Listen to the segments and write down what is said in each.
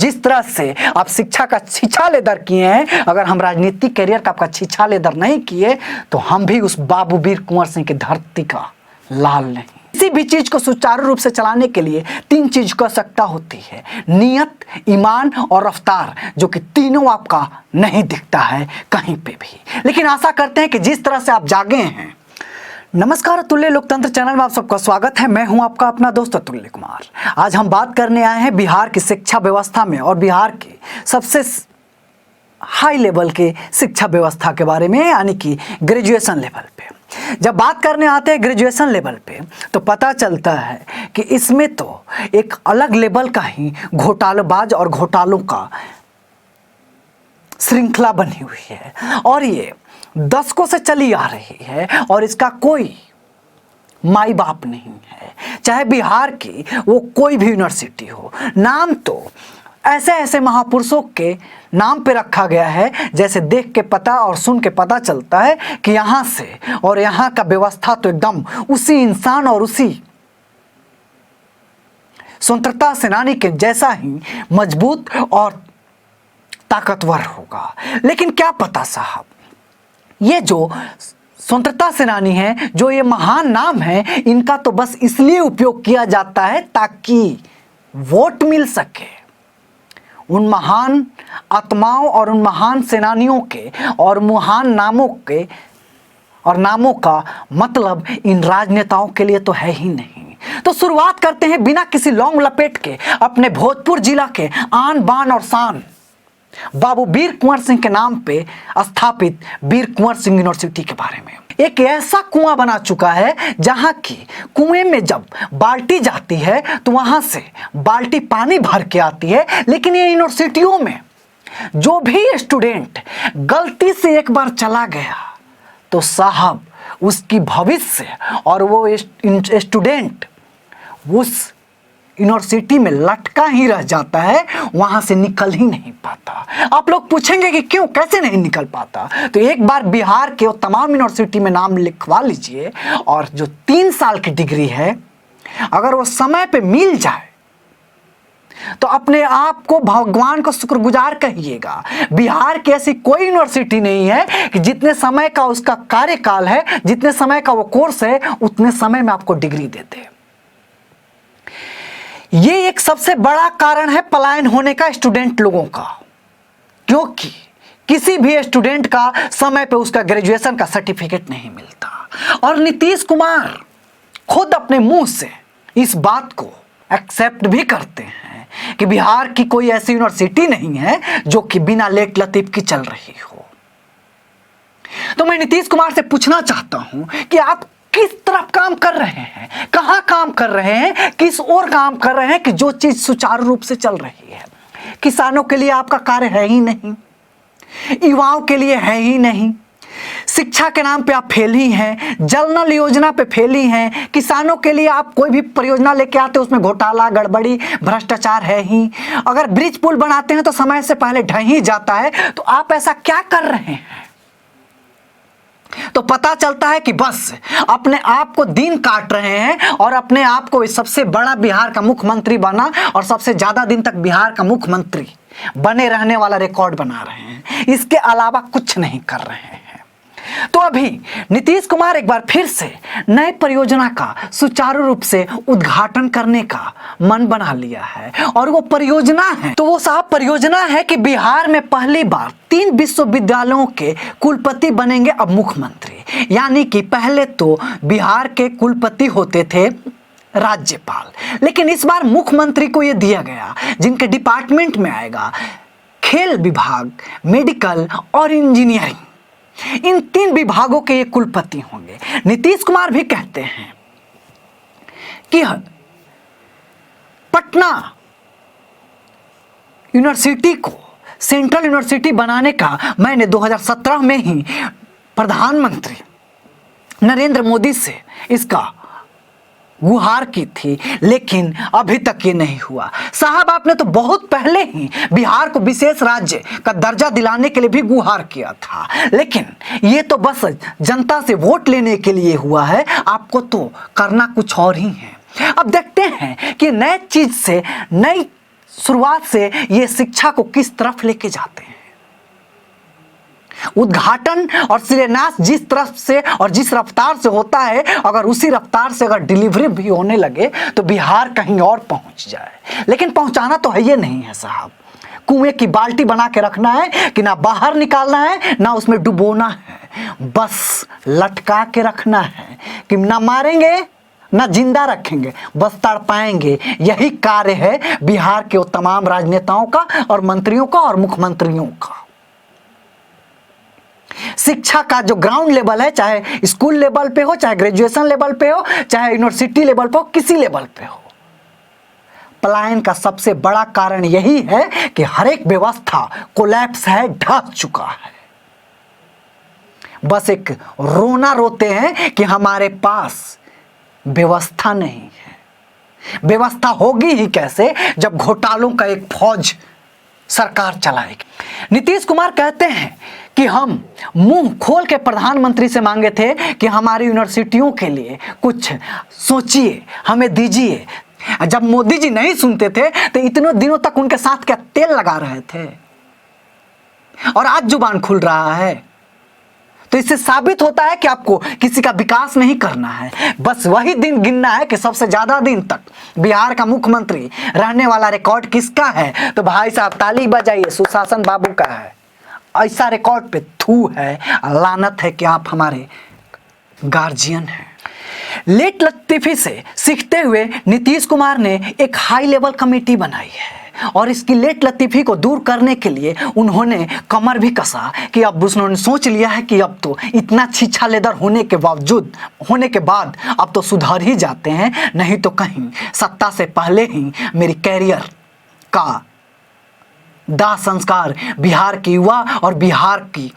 जिस तरह से आप शिक्षा का छिछालेदर किए हैं, अगर हम राजनीतिक करियर का आपका छिछालेदर नहीं किए तो हम भी उस बाबू वीर कुंवर सिंह की धरती का लाल नहीं। किसी भी चीज को सुचारू रूप से चलाने के लिए 3 चीज की आवश्यकता होती है, नियत, ईमान और रफ्तार, जो कि तीनों आपका नहीं दिखता है कहीं पे भी। लेकिन आशा करते हैं कि जिस तरह से आप जागे हैं। नमस्कार, अतुल्य लोकतंत्र चैनल में आप सबका स्वागत है। मैं हूं आपका अपना दोस्त अतुल्य कुमार। आज हम बात करने आए हैं बिहार की शिक्षा व्यवस्था में और बिहार की सबसे हाई लेवल की शिक्षा व्यवस्था के बारे में, यानी कि ग्रेजुएशन लेवल पे। जब बात करने आते हैं ग्रेजुएशन लेवल पे तो पता चलता है कि इसमें तो एक अलग लेवल का ही घोटालेबाज और घोटालों का श्रृंखला बनी हुई है और ये दशकों से चली आ रही है और इसका कोई माई बाप नहीं है। चाहे बिहार की वो कोई भी यूनिवर्सिटी हो, नाम तो ऐसे ऐसे महापुरुषों के नाम पे रखा गया है जैसे देख के पता और सुन के पता चलता है कि यहाँ से और यहाँ का व्यवस्था तो एकदम उसी इंसान और उसी स्वतंत्रता सेनानी के जैसा ही मजबूत और ताकतवर होगा। लेकिन क्या पता साहब, ये जो स्वतंत्रता सेनानी हैं, जो ये महान नाम है, इनका तो बस इसलिए उपयोग किया जाता है ताकि वोट मिल सके। उन महान आत्माओं और उन महान सेनानियों के और महान नामों के और नामों का मतलब इन राजनेताओं के लिए तो है ही नहीं। तो शुरुआत करते हैं बिना किसी लौंग लपेट के अपने भोजपुर जिला के आन बान और शान बाबू वीर कुंवर सिंह के नाम पे स्थापित वीर कुंवर सिंह यूनिवर्सिटी के बारे में। एक ऐसा कुआं बना चुका है जहां की कुएं में जब बाल्टी जाती है तो वहां से बाल्टी पानी भर के आती है। लेकिन ये यूनिवर्सिटियों में जो भी स्टूडेंट गलती से एक बार चला गया तो साहब उसकी भविष्य और वो स्टूडेंट उस यूनिवर्सिटी में लटका ही रह जाता है, वहां से निकल ही नहीं पाता। आप लोग पूछेंगे कि क्यों, कैसे नहीं निकल पाता? तो एक बार बिहार के वो तमाम यूनिवर्सिटी में नाम लिखवा लीजिए और जो 3 साल की डिग्री है अगर वो समय पे मिल जाए तो अपने आप को भगवान को शुक्रगुजार कहिएगा। बिहार की ऐसी कोई यूनिवर्सिटी नहीं है कि जितने समय का उसका कार्यकाल है, जितने समय का वो कोर्स है, उतने समय में आपको डिग्री देते। ये एक सबसे बड़ा कारण है पलायन होने का स्टूडेंट लोगों का, क्योंकि किसी भी स्टूडेंट का समय पे उसका ग्रेजुएशन का सर्टिफिकेट नहीं मिलता। और नीतीश कुमार खुद अपने मुंह से इस बात को एक्सेप्ट भी करते हैं कि बिहार की कोई ऐसी यूनिवर्सिटी नहीं है जो कि बिना लेट लतीफ की चल रही हो। तो मैं नीतीश कुमार से पूछना चाहता हूं कि आप किस तरफ काम कर रहे हैं, कहां काम कर रहे हैं, किस ओर काम कर रहे हैं कि जो चीज सुचारू रूप से चल रही है। किसानों के लिए आपका कार्य है ही नहीं, युवाओं के लिए है ही नहीं, शिक्षा के नाम पे आप फेल ही हैं, जल नल योजना पे फेल ही हैं, किसानों के लिए आप कोई भी परियोजना लेके आते हैं उसमें घोटाला, गड़बड़ी, भ्रष्टाचार है ही, अगर ब्रिज पुल बनाते हैं तो समय से पहले ढह ही जाता है। तो आप ऐसा क्या कर रहे हैं? तो पता चलता है कि बस अपने आप को दिन काट रहे हैं और अपने आप को सबसे बड़ा बिहार का मुख्यमंत्री बना और सबसे ज्यादा दिन तक बिहार का मुख्यमंत्री बने रहने वाला रिकॉर्ड बना रहे हैं। इसके अलावा कुछ नहीं कर रहे हैं। तो अभी नीतीश कुमार एक बार फिर से नए परियोजना का सुचारू रूप से उद्घाटन करने का मन बना लिया है और वो परियोजना है, तो वो साहब परियोजना है कि बिहार में पहली बार 3 विश्वविद्यालयों के कुलपति बनेंगे अब मुख्यमंत्री। यानी कि पहले तो बिहार के कुलपति होते थे राज्यपाल, लेकिन इस बार मुख्यमंत्री को यह दिया गया जिनके डिपार्टमेंट में आएगा खेल विभाग, मेडिकल और इंजीनियरिंग। इन 3 विभागों के ये कुलपति होंगे। नीतीश कुमार भी कहते हैं कि पटना यूनिवर्सिटी को सेंट्रल यूनिवर्सिटी बनाने का मैंने 2017 में ही प्रधानमंत्री नरेंद्र मोदी से इसका गुहार की थी, लेकिन अभी तक ये नहीं हुआ। साहब आपने तो बहुत पहले ही बिहार को विशेष राज्य का दर्जा दिलाने के लिए भी गुहार किया था, लेकिन ये तो बस जनता से वोट लेने के लिए हुआ है। आपको तो करना कुछ और ही है। अब देखते हैं कि नए चीज से, नई शुरुआत से ये शिक्षा को किस तरफ लेके जाते हैं। उद्घाटन और शिलान्यास जिस तरफ से और जिस रफ्तार से होता है, अगर उसी रफ्तार से अगर डिलीवरी भी होने लगे तो बिहार कहीं और पहुंच जाए। लेकिन पहुंचाना तो है ये नहीं है साहब। कुएं की बाल्टी बना के रखना है कि ना बाहर निकालना है ना उसमें डुबोना है, बस लटका के रखना है कि ना मारेंगे ना जिंदा रखेंगे, बस तड़पाएंगे। यही कार्य है बिहार के वो तमाम राजनेताओं का और मंत्रियों का और मुख्यमंत्रियों का। शिक्षा का जो ग्राउंड लेवल है, चाहे स्कूल लेवल पे हो, चाहे ग्रेजुएशन लेवल पे हो, चाहे यूनिवर्सिटी लेवल पे हो, किसी लेवल पे हो, पलायन का सबसे बड़ा कारण यही है कि हर एक व्यवस्था कोलैप्स है, ढह चुका है। बस एक रोना रोते हैं कि हमारे पास व्यवस्था नहीं है। व्यवस्था होगी ही कैसे जब घोटालों का एक फौज सरकार चलाएगी। नीतीश कुमार कहते हैं कि हम मुंह खोल के प्रधानमंत्री से मांगे थे कि हमारी यूनिवर्सिटियों के लिए कुछ सोचिए, हमें दीजिए। जब मोदी जी नहीं सुनते थे तो इतने दिनों तक उनके साथ क्या तेल लगा रहे थे, और आज जुबान खुल रहा है। तो इससे साबित होता है कि आपको किसी का विकास नहीं करना है, बस वही दिन गिनना है कि सबसे ज्यादा दिन तक बिहार का मुख्यमंत्री रहने वाला रिकॉर्ड किसका है। तो भाई साहब ताली बजाइए, सुशासन बाबू का है। ऐसा रिकॉर्ड पे थू है, लानत है कि आप हमारे गार्जियन हैं। लेट लतीफी से सीखते हुए नीतीश कुमार ने एक हाई लेवल कमेटी बनाई है, और इसकी लेट लतीफी को दूर करने के लिए उन्होंने कमर भी कसा कि अब उन्होंने सोच लिया है कि अब तो इतना छीछा लेदर होने के बाद अब तो सुधर ही जाते हैं, नहीं तो कहीं सत्ता से पहले ही मेरी कैरियर का दाह संस्कार बिहार के युवा और बिहार की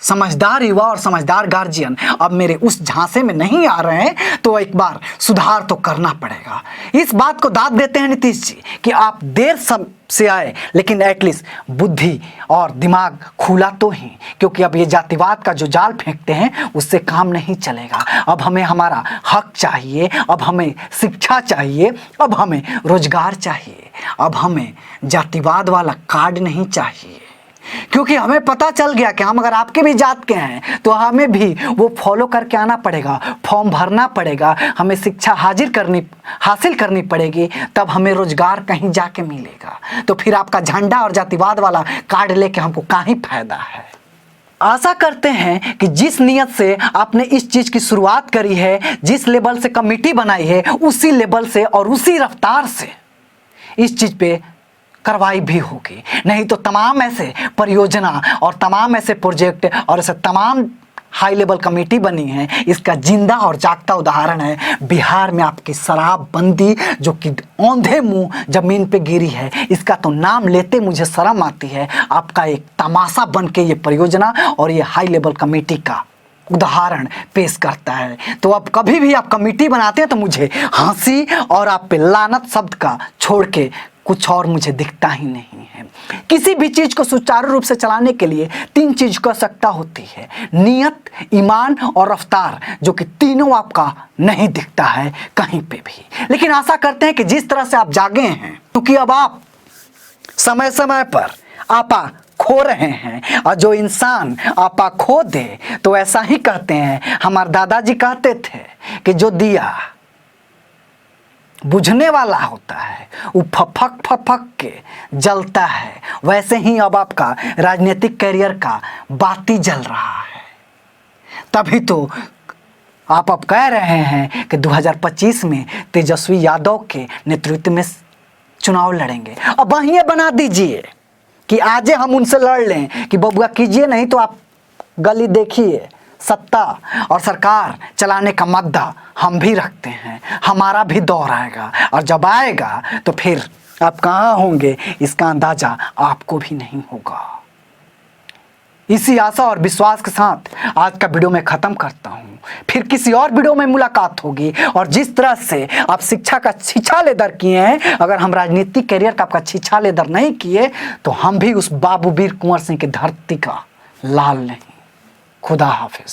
समझदार युवा और समझदार गार्जियन अब मेरे उस झांसे में नहीं आ रहे हैं, तो एक बार सुधार तो करना पड़ेगा। इस बात को दाद देते हैं नीतीश जी कि आप देर सब से आए, लेकिन एटलीस्ट बुद्धि और दिमाग खुला तो ही, क्योंकि अब ये जातिवाद का जो जाल फेंकते हैं उससे काम नहीं चलेगा। अब हमें हमारा हक चाहिए, अब हमें शिक्षा चाहिए, अब हमें रोजगार चाहिए, अब हमें जातिवाद वाला कार्ड नहीं चाहिए। क्योंकि हमें पता चल गया कि हम अगर आपके भी जात के हैं तो हमें भी वो फॉलो करके आना पड़ेगा, फॉर्म भरना पड़ेगा, हमें शिक्षा हासिल करनी पड़ेगी, तब हमें रोजगार कहीं जाके मिलेगा। तो फिर आपका झंडा और जातिवाद वाला कार्ड लेके हमको काहे फायदा है। आशा करते हैं कि जिस नियत से आपने इस चीज की शुरुआत करी है, जिस लेवल से कमेटी बनाई है, उसी लेवल से और उसी रफ्तार से इस चीज पे कार्रवाई भी होगी। नहीं तो तमाम ऐसे परियोजना और तमाम ऐसे प्रोजेक्ट और ऐसे तमाम हाई लेवल कमेटी बनी है, इसका जिंदा और जागता उदाहरण है बिहार में आपकी शराबबंदी, जो कि औंधे मुंह जमीन पे गिरी है। इसका तो नाम लेते मुझे शर्म आती है। आपका एक तमाशा बन के ये परियोजना और ये हाई लेवल कमेटी का उदाहरण पेश करता है। तो अब कभी भी आप कमेटी बनाते हैं तो मुझे हंसी और आप पे लानत शब्द का छोड़ के कुछ और मुझे दिखता ही नहीं है। किसी भी चीज को सुचारू रूप से चलाने के लिए 3 चीज की आवश्यकता होती है, नियत, ईमान और रफ्तार, जो कि तीनों आपका नहीं दिखता है कहीं पे भी। लेकिन आशा करते हैं कि जिस तरह से आप जागे हैं, क्योंकि अब आप समय समय पर आपा खो रहे हैं, और जो इंसान आपा खो दे तो ऐसा ही कहते हैं। हमारे दादाजी कहते थे कि जो दिया बुझने वाला होता है वो फपक के जलता है, वैसे ही अब आपका राजनीतिक करियर का बाती जल रहा है। तभी तो आप अब कह रहे हैं कि 2025 में तेजस्वी यादव के नेतृत्व में चुनाव लड़ेंगे। अब वहीं बना दीजिए कि आज हम उनसे लड़ लें कि बबुआ कीजिए, नहीं तो आप गली देखिए। सत्ता और सरकार चलाने का मद्दा हम भी रखते हैं, हमारा भी दौर आएगा, और जब आएगा तो फिर आप कहाँ होंगे इसका अंदाजा आपको भी नहीं होगा। इसी आशा और विश्वास के साथ आज का वीडियो मैं खत्म करता हूँ। फिर किसी और वीडियो में मुलाकात होगी। और जिस तरह से आप शिक्षा का छीछा लेदर किए हैं, अगर हम राजनीतिक कैरियर का आपका छीछा लेदर नहीं किए तो हम भी उस बाबू वीर कुंवर सिंह की धरती का लाल नहीं। खुदा हाफिज।